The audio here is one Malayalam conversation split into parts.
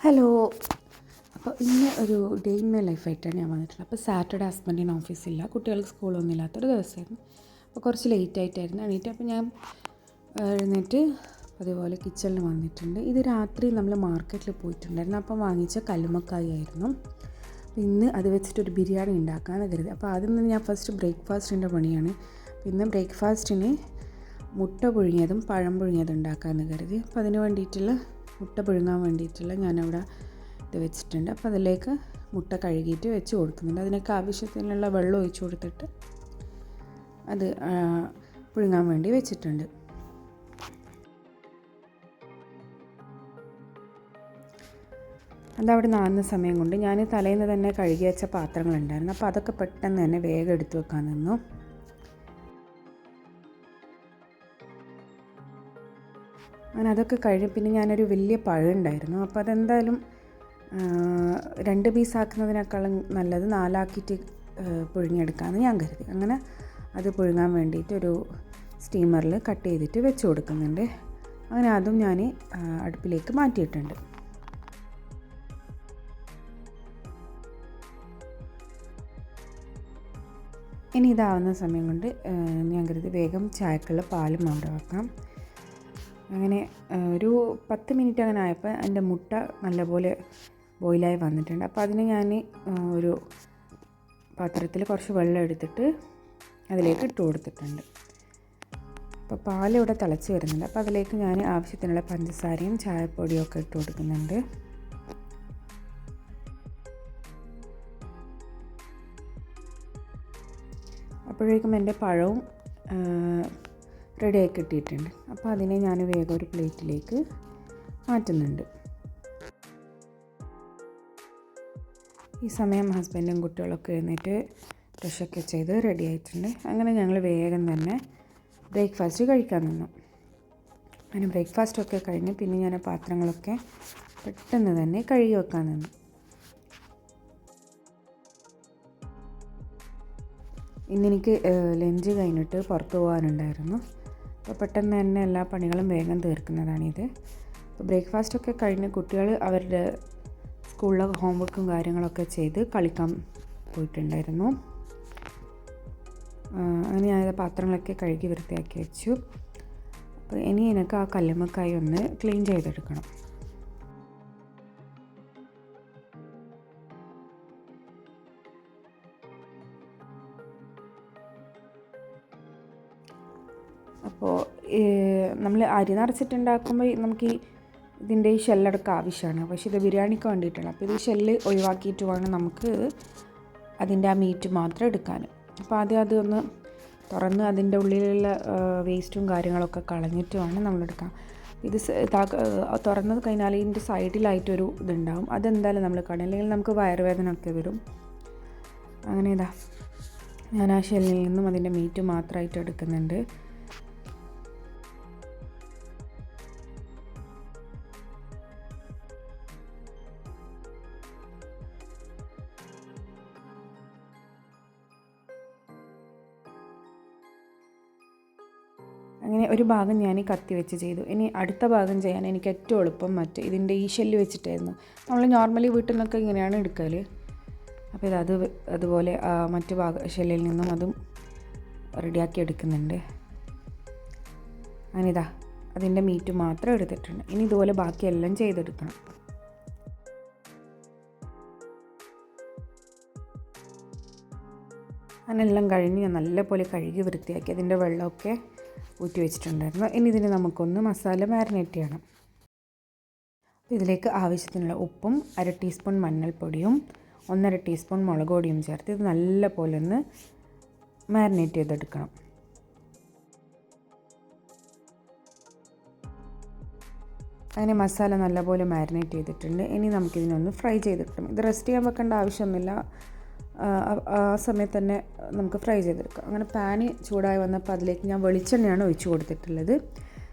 ഹലോ. അപ്പോൾ ഇന്ന് ഒരു ഡേ ഇൻ മൈ ലൈഫായിട്ടാണ് ഞാൻ വന്നിട്ടുള്ളത്. അപ്പോൾ സാറ്റർഡേ ഹസ്ബൻഡിന് ഓഫീസില്ല, കുട്ടികൾക്ക് സ്കൂളൊന്നും ഇല്ലാത്തൊരു ദിവസമായിരുന്നു. അപ്പോൾ കുറച്ച് ലേറ്റായിട്ടായിരുന്നു എണീറ്റ്. അപ്പോൾ ഞാൻ എഴുന്നേറ്റ് അതുപോലെ കിച്ചണിൽ വന്നിട്ടുണ്ട്. ഇത് രാത്രി നമ്മൾ മാർക്കറ്റിൽ പോയിട്ടുണ്ടായിരുന്നു. അപ്പോൾ വാങ്ങിച്ച കല്ലുമ്മക്കായി ആയിരുന്നു. ഇന്ന് അത് വെച്ചിട്ടൊരു ബിരിയാണി ഉണ്ടാക്കാമെന്ന് കരുതി. അപ്പോൾ ആദ്യം തന്നെ ഞാൻ ഫസ്റ്റ് ബ്രേക്ക്ഫാസ്റ്റിൻ്റെ പണിയാണ്. ഇന്ന് ബ്രേക്ക്ഫാസ്റ്റിന് മുട്ട പുഴുങ്ങിയതും പഴം പുഴുങ്ങിയതും ഉണ്ടാക്കാമെന്ന് കരുതി. അപ്പോൾ അതിന് വേണ്ടിയിട്ടുള്ള മുട്ട പുഴുങ്ങാൻ വേണ്ടിയിട്ടുള്ള ഞാനവിടെ ഇത് വെച്ചിട്ടുണ്ട്. അപ്പോൾ അതിലേക്ക് മുട്ട കഴുകിയിട്ട് വെച്ച് കൊടുക്കുന്നുണ്ട്. അതിനൊക്കെ ആവശ്യത്തിനുള്ള വെള്ളം ഒഴിച്ച് കൊടുത്തിട്ട് അത് പുഴുങ്ങാൻ വേണ്ടി വെച്ചിട്ടുണ്ട്. അതവിടെ നാകുന്ന സമയം കൊണ്ട് ഞാൻ തലേന്ന് തന്നെ കഴുകി വെച്ച പാത്രങ്ങളുണ്ടായിരുന്നു. അപ്പോൾ അതൊക്കെ പെട്ടെന്ന് തന്നെ വേഗം എടുത്തു വെക്കാൻ നിന്നു. അങ്ങനെ അതൊക്കെ കഴിഞ്ഞ് പിന്നെ ഞാനൊരു വലിയ പഴം ഉണ്ടായിരുന്നു. അപ്പോൾ അതെന്തായാലും 2 പീസാക്കുന്നതിനേക്കാളും നല്ലത് 4ആക്കിയിട്ട് പുഴുങ്ങിയെടുക്കാമെന്ന് ഞാൻ കരുതി. അങ്ങനെ അത് പുഴുങ്ങാൻ വേണ്ടിയിട്ട് ഒരു സ്റ്റീമറിൽ കട്ട് ചെയ്തിട്ട് വെച്ച് കൊടുക്കുന്നുണ്ട്. അങ്ങനെ അതും ഞാൻ അടുപ്പിലേക്ക് മാറ്റിയിട്ടുണ്ട്. ഇനി ഇതാവുന്ന സമയം കൊണ്ട് ഞാൻ കരുതി വേഗം ചായക്കുള്ള പാലും അവിടെ വെക്കാം. അങ്ങനെ ഒരു 10 മിനിറ്റ് അങ്ങനെ ആയപ്പോൾ എൻ്റെ മുട്ട നല്ലപോലെ ബോയിലായി വന്നിട്ടുണ്ട്. അപ്പോൾ അതിന് ഞാൻ ഒരു പാത്രത്തിൽ കുറച്ച് വെള്ളം എടുത്തിട്ട് അതിലേക്ക് ഇട്ട് കൊടുത്തിട്ടുണ്ട്. അപ്പോൾ പാലിവിടെ തിളച്ച് വരുന്നുണ്ട്. അപ്പോൾ അതിലേക്ക് ഞാൻ ആവശ്യത്തിനുള്ള പഞ്ചസാരയും ചായപ്പൊടിയും ഒക്കെ ഇട്ട് കൊടുക്കുന്നുണ്ട്. അപ്പോഴേക്കും എൻ്റെ പഴവും റെഡിയായി കിട്ടിയിട്ടുണ്ട്. അപ്പോൾ അതിനെ ഞാൻ വേഗം ഒരു പ്ലേറ്റിലേക്ക് മാറ്റുന്നുണ്ട്. ഈ സമയം ഹസ്ബൻഡും കുട്ടികളൊക്കെ എഴുന്നേറ്റ് ബ്രഷൊക്കെ ചെയ്ത് റെഡി ആയിട്ടുണ്ട്. അങ്ങനെ ഞങ്ങൾ വേഗം തന്നെ ബ്രേക്ക്ഫാസ്റ്റ് കഴിക്കാൻ നിന്നു. അങ്ങനെ ബ്രേക്ക്ഫാസ്റ്റൊക്കെ കഴിഞ്ഞ് പിന്നെ ഞാൻ പാത്രങ്ങളൊക്കെ പെട്ടെന്ന് തന്നെ കഴുകി വെക്കാൻ നിന്നു. ഇന്നെനിക്ക് ലഞ്ച് കഴിഞ്ഞിട്ട് പുറത്ത് പോകാനുണ്ടായിരുന്നു. അപ്പോൾ പെട്ടെന്ന് തന്നെ എല്ലാ പണികളും വേഗം തീർക്കുന്നതാണിത്. അപ്പോൾ ബ്രേക്ക്ഫാസ്റ്റൊക്കെ കഴിഞ്ഞ് കുട്ടികൾ അവരുടെ സ്കൂളിലെ ഹോംവർക്കും കാര്യങ്ങളൊക്കെ ചെയ്ത് കളിക്കാൻ പോയിട്ടുണ്ടായിരുന്നു. അങ്ങനെ ഞാൻ പാത്രങ്ങളൊക്കെ കഴുകി വൃത്തിയാക്കി വെച്ചു. അപ്പോൾ ഇനി എനിക്ക് ആ കല്ലുമ്മക്കായി ഒന്ന് ക്ലീൻ ചെയ്തെടുക്കണം. അപ്പോൾ നമ്മൾ അരി നിറച്ചിട്ടുണ്ടാക്കുമ്പോൾ നമുക്ക് ഇതിൻ്റെ ഈ ഷെല്ലടക്കം ആവശ്യമാണ്. പക്ഷേ ഇത് ബിരിയാണിക്ക് വേണ്ടിയിട്ടാണ്. അപ്പോൾ ഇത് ഷെല്ല് ഒഴിവാക്കിയിട്ട് വേണം നമുക്ക് അതിൻ്റെ ആ മീറ്റ് മാത്രം എടുക്കാൻ. അപ്പോൾ ആദ്യം അതൊന്ന് തുറന്ന് അതിൻ്റെ ഉള്ളിലുള്ള വേസ്റ്റും കാര്യങ്ങളൊക്കെ കളഞ്ഞിട്ട് വേണം നമ്മളെടുക്കാൻ. ഇത് തുറന്നത് കഴിഞ്ഞാൽ ഇതിൻ്റെ സൈഡിലായിട്ടൊരു ഇതുണ്ടാവും. അതെന്തായാലും നമ്മൾ കളയും, അല്ലെങ്കിൽ നമുക്ക് വയറുവേദന ഒക്കെ വരും. അങ്ങനെ ഇതാ ഞാൻ ആ ഷെല്ലിൽ നിന്നും അതിൻ്റെ മീറ്റ് മാത്രമായിട്ട് എടുക്കുന്നുണ്ട്. അങ്ങനെ ഒരു ഭാഗം ഞാൻ കത്തി വെച്ച് ചെയ്തു. ഇനി അടുത്ത ഭാഗം ചെയ്യാൻ എനിക്ക് ഏറ്റവും എളുപ്പം ഇതിൻ്റെ ഈ ഷെല്ല് വെച്ചിട്ടായിരുന്നു. നമ്മൾ നോർമലി വീട്ടിൽ നിന്നൊക്കെ ഇങ്ങനെയാണ് എടുക്കൽ. അപ്പോൾ അതുപോലെ മറ്റു ഷെല്ലിൽ നിന്നും അതും റെഡിയാക്കി എടുക്കുന്നുണ്ട്. അങ്ങനെ അതിൻ്റെ മീറ്റ് മാത്രം എടുത്തിട്ടുണ്ട്. ഇനി ഇതുപോലെ ബാക്കിയെല്ലാം ചെയ്തെടുക്കണം. അങ്ങനെല്ലാം കഴിഞ്ഞ് ഞാൻ നല്ലപോലെ കഴുകി വൃത്തിയാക്കി അതിൻ്റെ വെള്ളമൊക്കെ ഊറ്റി വെച്ചിട്ടുണ്ടായിരുന്നു. ഇനി ഇതിന് നമുക്കൊന്ന് മസാല മാരിനേറ്റ് ചെയ്യണം. ഇതിലേക്ക് ആവശ്യത്തിനുള്ള ഉപ്പും 1/2 ടീസ്പൂൺ മഞ്ഞൾപ്പൊടിയും 1/2 ടീസ്പൂൺ മുളക് പൊടിയും ചേർത്ത് ഇത് നല്ലപോലെ ഒന്ന് മാരിനേറ്റ് ചെയ്തെടുക്കണം. അങ്ങനെ മസാല നല്ലപോലെ മാരിനേറ്റ് ചെയ്തിട്ടുണ്ട്. ഇനി നമുക്കിതിനൊന്ന് ഫ്രൈ ചെയ്തെടുക്കണം. ഇത് റെസ്റ്റ് ചെയ്യാൻ വെക്കേണ്ട ആവശ്യമൊന്നുമില്ല, ആ സമയത്ത് തന്നെ നമുക്ക് ഫ്രൈ ചെയ്തെടുക്കാം. അങ്ങനെ പാന് ചൂടായി വന്നപ്പോൾ അതിലേക്ക് ഞാൻ വെളിച്ചെണ്ണയാണ് ഒഴിച്ച് കൊടുത്തിട്ടുള്ളത്.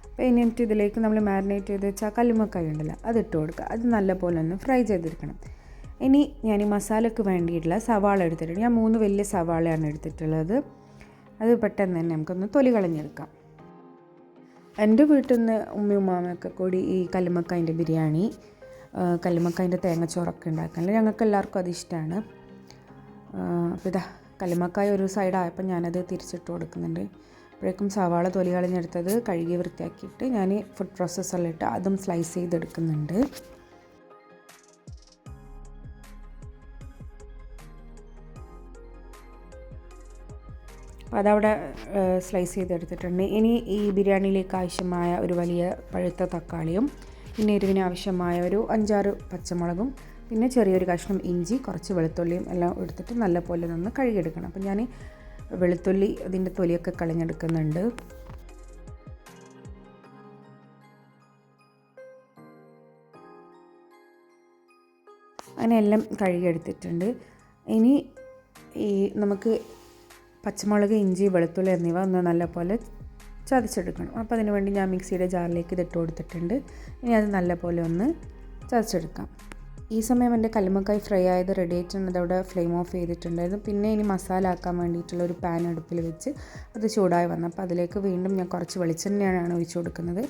അപ്പോൾ എന്നിട്ട് ഇതിലേക്ക് നമ്മൾ മാരിനേറ്റ് ചെയ്ത് വെച്ചാൽ കല്ലുമ്മക്കായി ഉണ്ടല്ലോ, അതിട്ട് കൊടുക്കുക. അത് നല്ലപോലെ ഒന്ന് ഫ്രൈ ചെയ്തെടുക്കണം. ഇനി ഞാൻ ഈ മസാലയ്ക്ക് വേണ്ടിയിട്ടുള്ള സവാള എടുത്തിട്ടുണ്ട്. ഞാൻ 3 വലിയ സവാളയാണ് എടുത്തിട്ടുള്ളത്. അത് പെട്ടെന്ന് തന്നെ നമുക്കൊന്ന് തൊലി കളഞ്ഞെടുക്കാം. എൻ്റെ വീട്ടിൽ നിന്ന് ഉമ്മയും ഉമ്മാമയൊക്കെ കൂടി ഈ കല്ലുമ്മക്കായിൻ്റെ ബിരിയാണി കല്ലുമ്മക്കായൻ്റെ തേങ്ങച്ചോറൊക്കെ ഉണ്ടാക്കാനല്ലേ, ഞങ്ങൾക്ക് എല്ലാവർക്കും അത് ഇഷ്ടമാണ്. അപ്പോൾ ഇതാ കല്ലുമ്മക്കായ ഒരു സൈഡായപ്പോൾ ഞാനത് തിരിച്ചിട്ട് കൊടുക്കുന്നുണ്ട്. അപ്പോഴേക്കും സവാള തൊലി കളഞ്ഞെടുത്തത് കഴുകി വൃത്തിയാക്കിയിട്ട് ഞാൻ ഫുഡ് പ്രോസസ്സറിലിട്ട് അതും സ്ലൈസ് ചെയ്തെടുക്കുന്നുണ്ട്. അപ്പോൾ അതവിടെ സ്ലൈസ് ചെയ്തെടുത്തിട്ടുണ്ട്. ഇനി ഈ ബിരിയാണിയിലേക്ക് ആവശ്യമായ ഒരു വലിയ പഴുത്ത തക്കാളിയും പിന്നെ എരിവിന് ആവശ്യമായ ഒരു 5-6 പച്ചമുളകും പിന്നെ ചെറിയൊരു കഷ്ണം ഇഞ്ചി, കുറച്ച് വെളുത്തുള്ളിയും എല്ലാം എടുത്തിട്ട് നല്ലപോലെ ഒന്ന് കഴുകിയെടുക്കണം. അപ്പോൾ ഞാൻ വെളുത്തുള്ളി അതിൻ്റെ തൊലിയൊക്കെ കളഞ്ഞെടുക്കുന്നുണ്ട്. അങ്ങനെ എല്ലാം കഴുകിയെടുത്തിട്ടുണ്ട്. ഇനി ഈ നമുക്ക് പച്ചമുളക്, ഇഞ്ചി, വെളുത്തുള്ളി എന്നിവ ഒന്ന് നല്ലപോലെ ചതച്ചെടുക്കണം. അപ്പോൾ അതിന് വേണ്ടി ഞാൻ മിക്സിയുടെ ജാറിലേക്ക് ഇതിട്ട് കൊടുത്തിട്ടുണ്ട്. ഇനി അത് നല്ലപോലെ ഒന്ന് ചതച്ചെടുക്കാം. ഈ സമയം എൻ്റെ കല്ലുമ്മക്കായ് ഫ്രൈ ആയത് റെഡി ആയിട്ടുണ്ട്. അതവിടെ ഫ്ലെയിം ഓഫ് ചെയ്തിട്ടുണ്ടായിരുന്നു. പിന്നെ ഇനി മസാല ആക്കാൻ വേണ്ടിയിട്ടുള്ള ഒരു പാൻ അടുപ്പിൽ വെച്ച് അത് ചൂടായി വന്നപ്പോൾ അതിലേക്ക് വീണ്ടും ഞാൻ കുറച്ച് വെളിച്ചെണ്ണയാണ് ഒഴിച്ചു കൊടുക്കുന്നത്.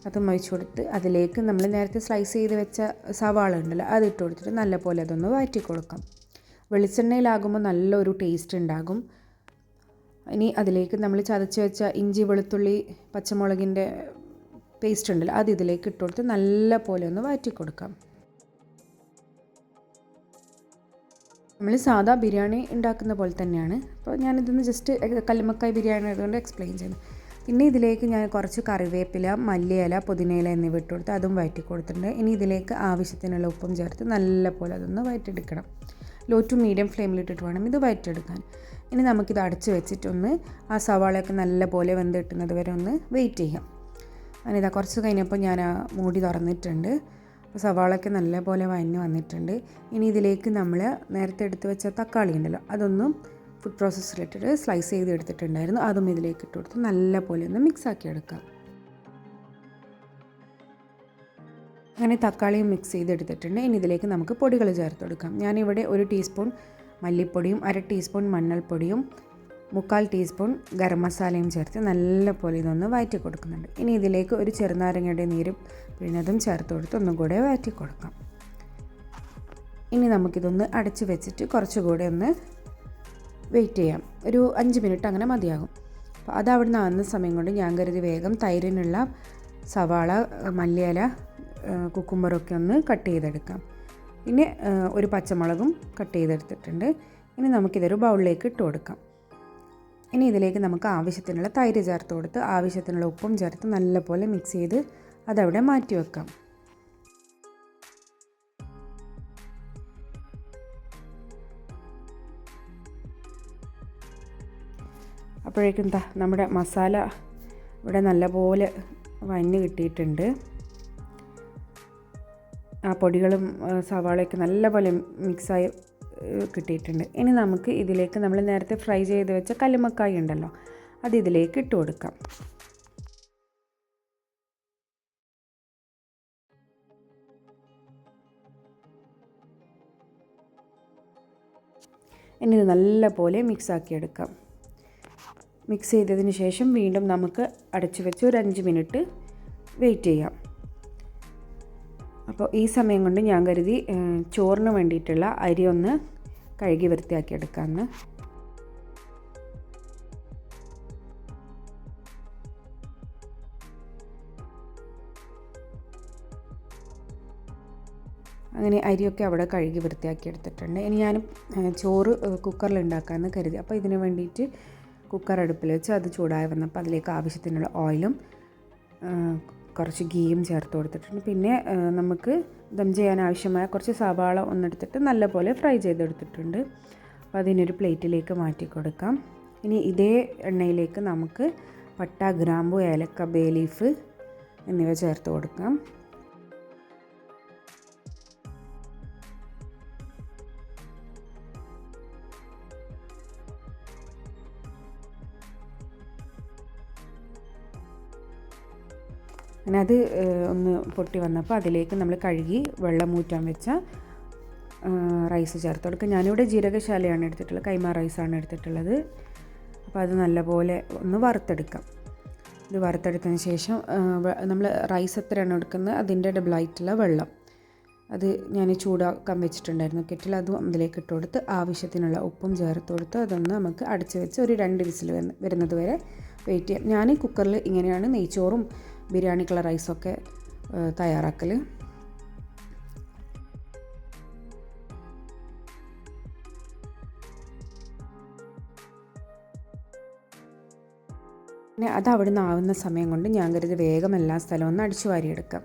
അതും ഒഴിച്ചു കൊടുത്ത് അതിലേക്ക് നമ്മൾ നേരത്തെ സ്ലൈസ് ചെയ്ത് വെച്ച സവാള ഉണ്ടല്ലോ അതിട്ട് കൊടുത്തിട്ട് നല്ലപോലെ അതൊന്ന് വഴറ്റി കൊടുക്കാം. വെളിച്ചെണ്ണയിലാകുമ്പോൾ നല്ലൊരു ടേസ്റ്റ് ഉണ്ടാകും. ഇനി അതിലേക്ക് നമ്മൾ ചതച്ച് വെച്ച ഇഞ്ചി, വെളുത്തുള്ളി, പച്ചമുളകിൻ്റെ പേസ്റ്റ് ഉണ്ടല്ലോ അത് ഇതിലേക്ക് ഇട്ട് കൊടുത്ത് നല്ല പോലെ ഒന്ന് വഴറ്റി കൊടുക്കാം. നമ്മൾ സാധാ ബിരിയാണി ഉണ്ടാക്കുന്ന പോലെ തന്നെയാണ്. അപ്പോൾ ഞാനിതൊന്ന് ജസ്റ്റ് കല്ലുമ്മക്കായ് ബിരിയാണി ആയതുകൊണ്ട് എക്സ്പ്ലെയിൻ ചെയ്യുന്നു. പിന്നെ ഇതിലേക്ക് ഞാൻ കുറച്ച് കറിവേപ്പില, മല്ലിയില, പുതിനയില എന്നിവ ഇട്ട് കൊടുത്ത് അതും വഴറ്റി കൊടുത്തിട്ടുണ്ട്. ഇനി ഇതിലേക്ക് ആവശ്യത്തിനുള്ള ഉപ്പും ചേർത്ത് നല്ല പോലെ അതൊന്ന് വഴറ്റിയെടുക്കണം. ലോ ടു മീഡിയം ഫ്ലെയിമിലിട്ടിട്ട് വേണം ഇത് വഴറ്റിയെടുക്കാൻ. ഇനി നമുക്കിത് അടച്ച് വെച്ചിട്ടൊന്ന് ആ സവാളയൊക്കെ നല്ല പോലെ വെന്ത് കിട്ടുന്നത് വരെ ഒന്ന് വെയിറ്റ് ചെയ്യാം. ഞാനിതാ കുറച്ച് കഴിഞ്ഞപ്പോൾ ഞാൻ ആ മൂടി തുറന്നിട്ടുണ്ട്. അപ്പോൾ സവാളയൊക്കെ നല്ല പോലെ വഴഞ്ഞ് വന്നിട്ടുണ്ട്. ഇനി ഇതിലേക്ക് നമ്മൾ നേരത്തെ എടുത്ത് വെച്ച തക്കാളി ഉണ്ടല്ലോ അതൊന്നും ഫുഡ് പ്രോസസ്സറിലിട്ടിട്ട് സ്ലൈസ് ചെയ്ത് എടുത്തിട്ടുണ്ടായിരുന്നു. അതും ഇതിലേക്ക് ഇട്ട് കൊടുത്ത് നല്ല പോലെ ഒന്ന് മിക്സാക്കി എടുക്കാം. അങ്ങനെ തക്കാളിയും മിക്സ് ചെയ്തെടുത്തിട്ടുണ്ട്. ഇനി ഇതിലേക്ക് നമുക്ക് പൊടികൾ ചേർത്ത് കൊടുക്കാം. ഞാനിവിടെ 1 ടീസ്പൂൺ മല്ലിപ്പൊടിയും 1/2 ടീസ്പൂൺ മഞ്ഞൾപ്പൊടിയും 3/4 ടീസ്പൂൺ ഗരം മസാലയും ചേർത്ത് നല്ല പോലെ ഇതൊന്ന് വഴറ്റി കൊടുക്കുന്നുണ്ട്. ഇനി ഇതിലേക്ക് ഒരു ചെറുനാരങ്ങയുടെ നീര് പിഴിഞ്ഞതും ചേർത്ത് കൊടുത്ത് ഒന്നും കൂടെ വഴറ്റി കൊടുക്കാം. ഇനി നമുക്കിതൊന്ന് അടച്ച് വെച്ചിട്ട് കുറച്ചുകൂടെ ഒന്ന് വെയിറ്റ് ചെയ്യാം. ഒരു 5 മിനിറ്റ് അങ്ങനെ മതിയാകും. അപ്പോൾ അതവിടെ നിന്ന് ആകുന്ന സമയം കൊണ്ട് ഞാൻ കരുതി വേഗം തൈരിനുള്ള സവാള, മല്ലിയില, കുക്കുംബറൊക്കെ ഒന്ന് കട്ട് ചെയ്തെടുക്കാം. പിന്നെ ഒരു പച്ചമുളകും കട്ട് ചെയ്തെടുത്തിട്ടുണ്ട്. ഇനി നമുക്കിതൊരു ബൗളിലേക്ക് ഇട്ട് കൊടുക്കാം. ഇനി ഇതിലേക്ക് നമുക്ക് ആവശ്യത്തിനുള്ള തൈര് ചേർത്ത് കൊടുത്ത് ആവശ്യത്തിനുള്ള ഉപ്പും ചേർത്ത് നല്ലപോലെ മിക്സ് ചെയ്ത് അതവിടെ മാറ്റി വെക്കാം. അപ്പോഴേക്കും നമ്മുടെ മസാല ഇവിടെ നല്ലപോലെ വഴഞ്ഞ് കിട്ടിയിട്ടുണ്ട്. ആ പൊടികളും സവാളയൊക്കെ നല്ലപോലെ മിക്സായി കിട്ടിയിട്ടുണ്ട്. ഇനി നമുക്ക് ഇതിലേക്ക് നമ്മൾ നേരത്തെ ഫ്രൈ ചെയ്ത് വെച്ച കല്ലുമ്മക്കായ് ഉണ്ടല്ലോ അത് ഇതിലേക്ക് ഇട്ട് കൊടുക്കാം. ഇനി ഇത് നല്ലപോലെ മിക്സാക്കി എടുക്കാം. മിക്സ് ചെയ്തതിന് ശേഷം വീണ്ടും നമുക്ക് അടച്ചു വെച്ച് ഒരു 5 മിനിറ്റ് വെയിറ്റ് ചെയ്യാം. അപ്പോൾ ഈ സമയം കൊണ്ട് ഞാൻ കരുതി ചോറിന് വേണ്ടിയിട്ടുള്ള അരി ഒന്ന് കഴുകി വൃത്തിയാക്കി എടുക്കാമെന്ന്. അങ്ങനെ അരിയൊക്കെ അവിടെ കഴുകി വൃത്തിയാക്കി എടുത്തിട്ടുണ്ട്. ഇനി ഞാൻ ചോറ് കുക്കറിൽ ഉണ്ടാക്കാമെന്ന് കരുതി. അപ്പോൾ ഇതിന് വേണ്ടിയിട്ട് കുക്കർ അടുപ്പിൽ വെച്ച് അത് ചൂടായി വന്നപ്പോൾ അതിലേക്ക് ആവശ്യത്തിനുള്ള ഓയിലും കുറച്ച് ഗീയും ചേർത്ത് കൊടുത്തിട്ടുണ്ട്. പിന്നെ നമുക്ക് ദം ചെയ്യാൻ ആവശ്യമായ കുറച്ച് സവാള ഒന്നെടുത്തിട്ട് നല്ലപോലെ ഫ്രൈ ചെയ്തെടുത്തിട്ടുണ്ട്. അപ്പോൾ അതിനൊരു പ്ലേറ്റിലേക്ക് മാറ്റി കൊടുക്കാം. ഇനി ഇതേ എണ്ണയിലേക്ക് നമുക്ക് പട്ട, ഗ്രാമ്പു, ഏലക്ക, ബേ ലീഫ് എന്നിവ ചേർത്ത് കൊടുക്കാം. അങ്ങനെ അത് ഒന്ന് പൊട്ടി വന്നപ്പോൾ അതിലേക്ക് നമ്മൾ കഴുകി വെള്ളം ഊറ്റാൻ വെച്ച റൈസ് ചേർത്ത് കൊടുക്കുക. ഞാനിവിടെ ജീരകശാലയാണ് എടുത്തിട്ടുള്ളത്, കൈമ റൈസാണ് എടുത്തിട്ടുള്ളത്. അപ്പോൾ അത് നല്ലപോലെ ഒന്ന് വറുത്തെടുക്കാം. ഇത് വറുത്തെടുത്തതിന് ശേഷം നമ്മൾ റൈസ് എത്രയാണ് എടുക്കുന്നത് അതിൻ്റെ ഡബിളായിട്ടുള്ള വെള്ളം അത് ഞാൻ ചൂടാക്കാൻ വെച്ചിട്ടുണ്ടായിരുന്നു കെറ്റിൽ. അതും അതിലേക്ക് ഇട്ട് കൊടുത്ത് ആവശ്യത്തിനുള്ള ഉപ്പും ചേർത്ത് കൊടുത്ത് അതൊന്ന് നമുക്ക് അടച്ച് വെച്ച് ഒരു 2 വിസിൽ വരുന്നത് വരെ വെയിറ്റ് ചെയ്യാം. ഞാൻ കുക്കറിൽ ഇങ്ങനെയാണ് നെയ്ച്ചോറും ബിരിയാണിക്കുള്ള റൈസൊക്കെ തയ്യാറാക്കൽ. പിന്നെ അത് അവിടെ നിന്ന് ആവുന്ന സമയം കൊണ്ട് ഞാൻ കരുതി വേഗം എല്ലാ സ്ഥലവും ഒന്ന് അടിച്ചു വാരിയെടുക്കാം.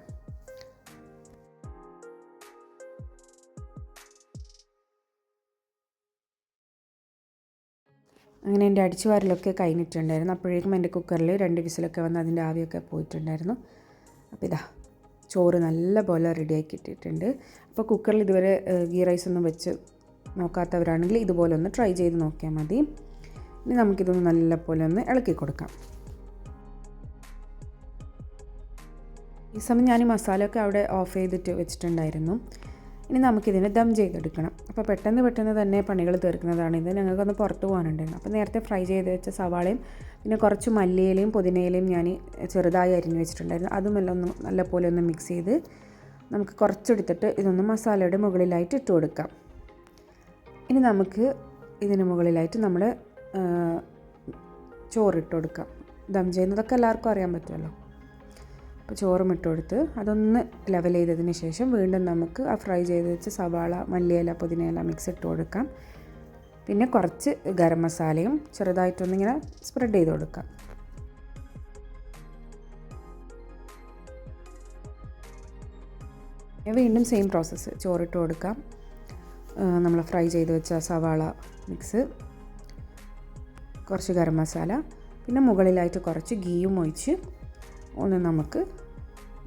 അങ്ങനെ എൻ്റെ അടിച്ചു വാരലൊക്കെ കഴിഞ്ഞിട്ടുണ്ടായിരുന്നു. അപ്പോഴേക്കും എൻ്റെ കുക്കറിൽ 2 വിസിലൊക്കെ വന്ന് അതിൻ്റെ ആവിയൊക്കെ പോയിട്ടുണ്ടായിരുന്നു. അപ്പോൾ ഇതാ ചോറ് നല്ല പോലെ റെഡിയാക്കി ഇട്ടിട്ടുണ്ട്. അപ്പോൾ കുക്കറിൽ ഇതുവരെ ഗീ റൈസ് ഒന്നും വെച്ച് നോക്കാത്തവരാണെങ്കിൽ ഇതുപോലെ ഒന്ന് ട്രൈ ചെയ്ത് നോക്കിയാൽ മതി. ഇനി നമുക്കിതൊന്ന് നല്ല പോലെ ഒന്ന് ഇളക്കി കൊടുക്കാം. ഈ സമയം ഞാൻ ഈ മസാലയൊക്കെ അവിടെ ഓഫ് ചെയ്തിട്ട് വെച്ചിട്ടുണ്ടായിരുന്നു. ഇനി നമുക്കിതിനെ ദം ചെയ്തെടുക്കണം. അപ്പോൾ പെട്ടെന്ന് തന്നെ പണികൾ തീർക്കുന്നതാണിത്. ഞങ്ങൾക്കൊന്ന് പുറത്ത് പോകാനുണ്ടായിരുന്നു. അപ്പോൾ നേരത്തെ ഫ്രൈ ചെയ്ത് വെച്ച സവാളയും പിന്നെ കുറച്ച് മല്ലിയിലയും പുതിനയിലയും ഞാൻ ചെറുതായി അരിഞ്ഞ് വെച്ചിട്ടുണ്ടായിരുന്നു. അതുമെല്ലാം ഒന്ന് നല്ലപോലെ ഒന്ന് മിക്സ് ചെയ്ത് നമുക്ക് കുറച്ചെടുത്തിട്ട് ഇതൊന്ന് മസാലയുടെ മുകളിലായിട്ട് ഇട്ട് കൊടുക്കാം. ഇനി നമുക്ക് ഇതിന് മുകളിലായിട്ട് നമ്മൾ ചോറിട്ട് കൊടുക്കാം. ദം ചെയ്യുന്നതൊക്കെ എല്ലാവർക്കും അറിയാൻ പറ്റുമല്ലോ. അപ്പോൾ ചോറും ഇട്ട് കൊടുത്ത് അതൊന്ന് ലെവൽ ചെയ്തതിന് ശേഷം വീണ്ടും നമുക്ക് ആ ഫ്രൈ ചെയ്ത് വെച്ച് സവാള, മല്ലിയില, പുതിനയില മിക്സ് ഇട്ട് കൊടുക്കാം. പിന്നെ കുറച്ച് ഗരം മസാലയും ചെറുതായിട്ടൊന്നിങ്ങനെ സ്പ്രെഡ് ചെയ്ത് കൊടുക്കാം. വീണ്ടും സെയിം പ്രോസസ്സ്, ചോറിട്ട് കൊടുക്കാം. നമ്മൾ ഫ്രൈ ചെയ്ത് വെച്ച സവാള മിക്സ്, കുറച്ച് ഗരം മസാല, പിന്നെ മുകളിലായിട്ട് കുറച്ച് ഗീയും ഒഴിച്ച് ഒന്ന് നമുക്ക്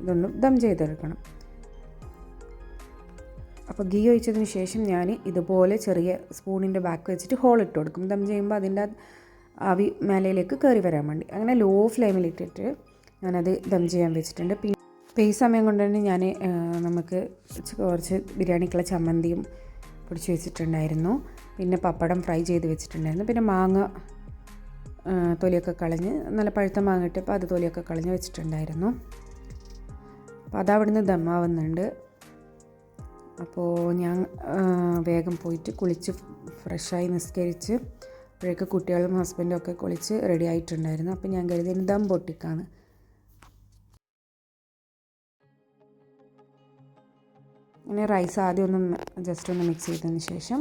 ഇതൊന്ന് ദം ചെയ്തെടുക്കണം. അപ്പോൾ ഗീ ഒഴിച്ചതിന് ശേഷം ഞാൻ ഇതുപോലെ ചെറിയ സ്പൂണിൻ്റെ ബാക്ക് വെച്ചിട്ട് ഹോൾ ഇട്ട് കൊടുക്കും. ദം ചെയ്യുമ്പോൾ അതിൻ്റെ ആവി മേലയിലേക്ക് കയറി വരാൻ വേണ്ടി. അങ്ങനെ ലോ ഫ്ലെയിമിലിട്ടിട്ട് ഞാനത് ദം ചെയ്യാൻ വെച്ചിട്ടുണ്ട്. പിന്നെ ഈ സമയം കൊണ്ട് തന്നെ ഞാൻ നമുക്ക് കുറച്ച് ബിരിയാണിക്കുള്ള ചമ്മന്തിയും പൊടിച്ച് വെച്ചിട്ടുണ്ടായിരുന്നു. പിന്നെ പപ്പടം ഫ്രൈ ചെയ്ത് വെച്ചിട്ടുണ്ടായിരുന്നു. പിന്നെ മാങ്ങ തൊലിയൊക്കെ കളഞ്ഞ്, നല്ല പഴുത്ത മാങ്ങ ഇട്ടപ്പോൾ അത് തൊലിയൊക്കെ കളഞ്ഞ് വെച്ചിട്ടുണ്ടായിരുന്നു. അപ്പോൾ അതവിടുന്ന് ദമ്മാവുന്നുണ്ട്. അപ്പോൾ ഞാൻ വേഗം പോയിട്ട് കുളിച്ച് ഫ്രഷായി നിസ്കരിച്ച് അപ്പോഴേക്ക് കുട്ടികളും ഹസ്ബൻഡും ഒക്കെ കുളിച്ച് റെഡി ആയിട്ടുണ്ടായിരുന്നു. അപ്പോൾ ഞാൻ കരുതി ദം പൊട്ടിക്കാണ്. അങ്ങനെ റൈസ് ആദ്യം ഒന്ന് ജസ്റ്റ് ഒന്ന് മിക്സ് ചെയ്തതിന് ശേഷം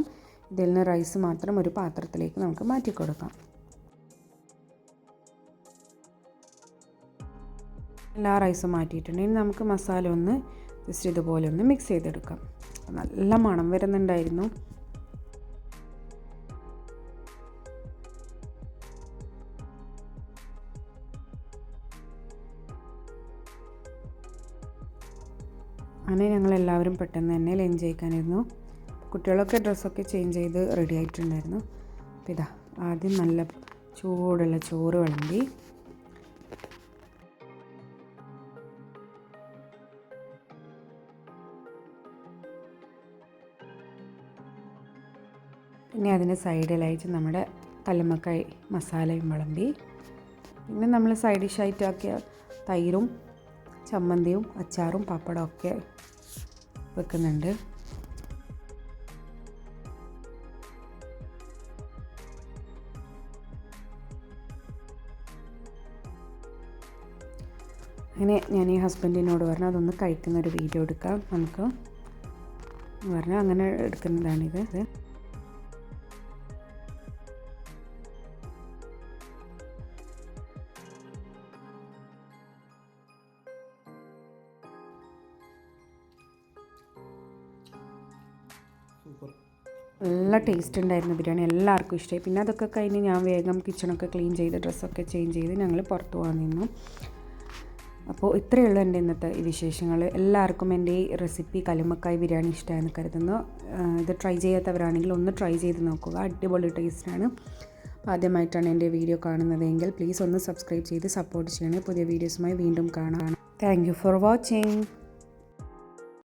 ഇതിൽ നിന്ന് റൈസ് മാത്രം ഒരു പാത്രത്തിലേക്ക് നമുക്ക് മാറ്റി കൊടുക്കാം. എല്ലാ റൈസും മാറ്റിയിട്ടുണ്ട്. ഇനി നമുക്ക് മസാല ഒന്ന് ജസ്റ്റ് ഇതുപോലെ ഒന്ന് മിക്സ് ചെയ്തെടുക്കാം. നല്ല മണം വരുന്നുണ്ടായിരുന്നു. അങ്ങനെ ഞങ്ങളെല്ലാവരും പെട്ടെന്ന് തന്നെ ലഞ്ച് കഴിക്കാനിരുന്നു. കുട്ടികളൊക്കെ ഡ്രസ്സൊക്കെ ചേഞ്ച് ചെയ്ത് റെഡി ആയിട്ടുണ്ടായിരുന്നു. അപ്പോൾ ഇതാ ആദ്യം നല്ല ചൂടുള്ള ചോറ് വിളമ്പി, പിന്നെ അതിൻ്റെ സൈഡിലായിട്ട് നമ്മുടെ കല്ലുമ്മക്കായ് മസാലയും വിളമ്പി, പിന്നെ നമ്മൾ സൈഡ് ഡിഷായിട്ടാക്കിയ തൈരും ചമ്മന്തിയും അച്ചാറും പപ്പടവും ഒക്കെ വെക്കുന്നുണ്ട്. അങ്ങനെ ഞാൻ ഈ ഹസ്ബൻഡിനോട് പറഞ്ഞു അതൊന്ന് കഴിക്കുന്നൊരു വീഡിയോ എടുക്കാം നമുക്ക് പറഞ്ഞു. അങ്ങനെ എടുക്കുന്നതാണിത്. നല്ല ടേസ്റ്റ് ഉണ്ടായിരുന്നു ബിരിയാണി, എല്ലാവർക്കും ഇഷ്ടമായി. പിന്നെ അതൊക്കെ കഴിഞ്ഞ് ഞാൻ വേഗം കിച്ചണൊക്കെ ക്ലീൻ ചെയ്ത് ഡ്രസ്സൊക്കെ ചേഞ്ച് ചെയ്ത് ഞങ്ങൾ പുറത്ത് പോകാൻ നിന്നു. അപ്പോൾ ഇത്രയേ ഉള്ളൂ എൻ്റെ ഇന്നത്തെ ഈ വിശേഷങ്ങൾ. എല്ലാവർക്കും എൻ്റെ ഈ റെസിപ്പി കല്ലുമ്മക്കായ് ബിരിയാണി ഇഷ്ടമായെന്ന് കരുതുന്നു. ഇത് ട്രൈ ചെയ്യാത്തവരാണെങ്കിൽ ഒന്ന് ട്രൈ ചെയ്ത് നോക്കുക, അടിപൊളി ടേസ്റ്റാണ്. അപ്പോൾ ആദ്യമായിട്ടാണ് എൻ്റെ വീഡിയോ കാണുന്നതെങ്കിൽ പ്ലീസ് ഒന്ന് സബ്സ്ക്രൈബ് ചെയ്ത് സപ്പോർട്ട് ചെയ്യണേ. പുതിയ വീഡിയോസുമായി വീണ്ടും കാണാം. Thank you for watching.